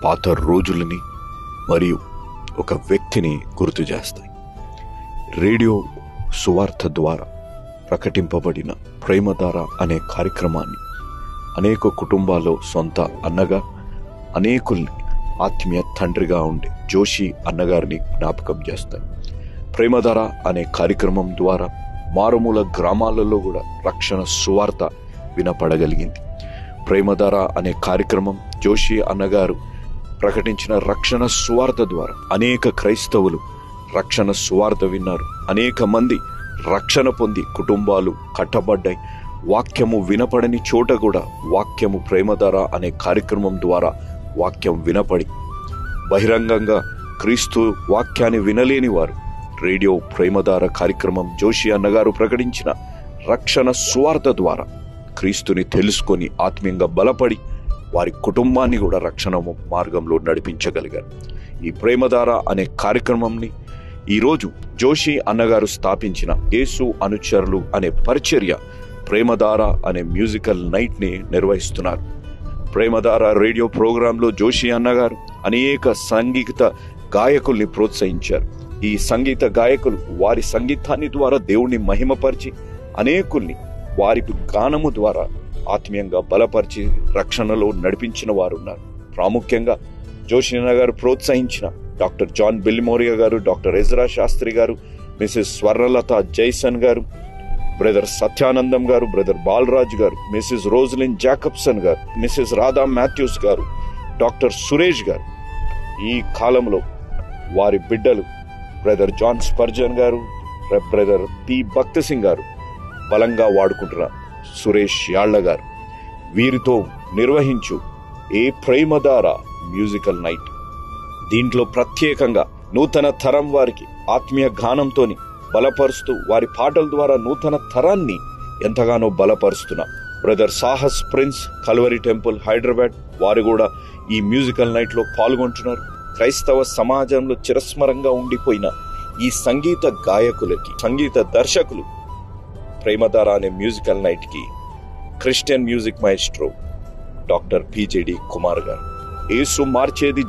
పాత రోజులని మరియు ఒక వ్యక్తిని గుర్తు చేస్తాయి. రేడియో సువార్త ద్వారా ప్రకటింపబడిన ప్రేమధార అనే కార్యక్రమాన్ని అనేక కుటుంబాల్లో సొంత అన్నగా, అనేకుల్ని ఆత్మీయ తండ్రిగా ఉండే జోషి అన్నగారిని జ్ఞాపకం చేస్తాయి. ప్రేమధార అనే కార్యక్రమం ద్వారా మారుమూల గ్రామాలలో కూడా రక్షణ సువార్త వినపడగలిగింది. ప్రేమధార అనే కార్యక్రమం జోషి అన్నగారు ప్రకటించిన రక్షణ సువార్త ద్వారా అనేక క్రైస్తవులు రక్షణ సువార్త విన్నారు. అనేక మంది రక్షణ పొంది కుటుంబాలు కట్టబడ్డాయి. వాక్యము వినపడని చోట కూడా వాక్యము ప్రేమధార అనే కార్యక్రమం ద్వారా వాక్యం వినపడి బహిరంగంగా క్రీస్తు వాక్యాన్ని వినలేని వారు రేడియో ప్రేమధార కార్యక్రమం జోషి అన్నగారు ప్రకటించిన రక్షణ సువార్త ద్వారా క్రీస్తుని తెలుసుకొని ఆత్మీయంగా బలపడి వారి కుటుంబాన్ని కూడా రక్షణ మార్గంలో నడిపించగలిగారు. ఈ ప్రేమధార అనే కార్యక్రమంని ఈరోజు జోషి అన్నగారు స్థాపించిన యేసు అనుచరులు అనే పరిచర్య ప్రేమధార అనే మ్యూజికల్ నైట్ని నిర్వహిస్తున్నారు. ప్రేమధార రేడియో ప్రోగ్రాంలో జోషి అన్నగారు అనేక సంగీత గాయకుల్ని ప్రోత్సహించారు. ఈ సంగీత గాయకులు వారి సంగీతాన్ని ద్వారా దేవుణ్ణి మహిమపరిచి అనేకుల్ని వారి గానము ద్వారా ఆత్మీయంగా బలపరిచి రక్షణలో నడిపించిన వారు ఉన్నారు. ప్రాముఖ్యంగా జోషి అన్నగారు ప్రోత్సహించిన డాక్టర్ జాన్ బిల్లిమోరియా గారు, డాక్టర్ ఎజ్రా శాస్త్రి గారు, మిసెస్ స్వర్ణలత జైసన్ గారు, బ్రదర్ సత్యానందం గారు, బ్రదర్ బాలరాజ్ గారు, మిసెస్ రోజ్లిన్ జాకబ్సన్ గారు, మిసెస్ రాధా మాథ్యూస్ గారు, డాక్టర్ సురేష్ గారు, ఈ కాలంలో వారి బిడ్డలు బ్రదర్ జాన్ స్పర్జన్ గారు, బ్రదర్ పి భక్త సింగ్ గారు బలంగా వాడుకుంటున్నారు. సురేష్ యాళ్ల గారు వీరితో నిర్వహించు ఏ ప్రేమధార మ్యూజికల్ నైట్, దీంట్లో ప్రత్యేకంగా నూతన తరం వారికి ఆత్మీయ గానంతోని బలపరుస్తూ వారి పాటల ద్వారా నూతన తరాన్ని ఎంతగానో బలపరుస్తున్న brother Sahas Prince Calvary Temple Hyderabad వారు కూడా ఈ మ్యూజికల్ నైట్ లో పాల్గొంటున్నారు. క్రైస్తవ సమాజంలో చిరస్మరంగా ఉండిపోయిన ఈ సంగీత గాయకులకి, సంగీత దర్శకులు ప్రేమధార అనే మ్యూజికల్ నైట్ కి Christian music maestro doctor PJD Kumar garu, Yesu మార్చేది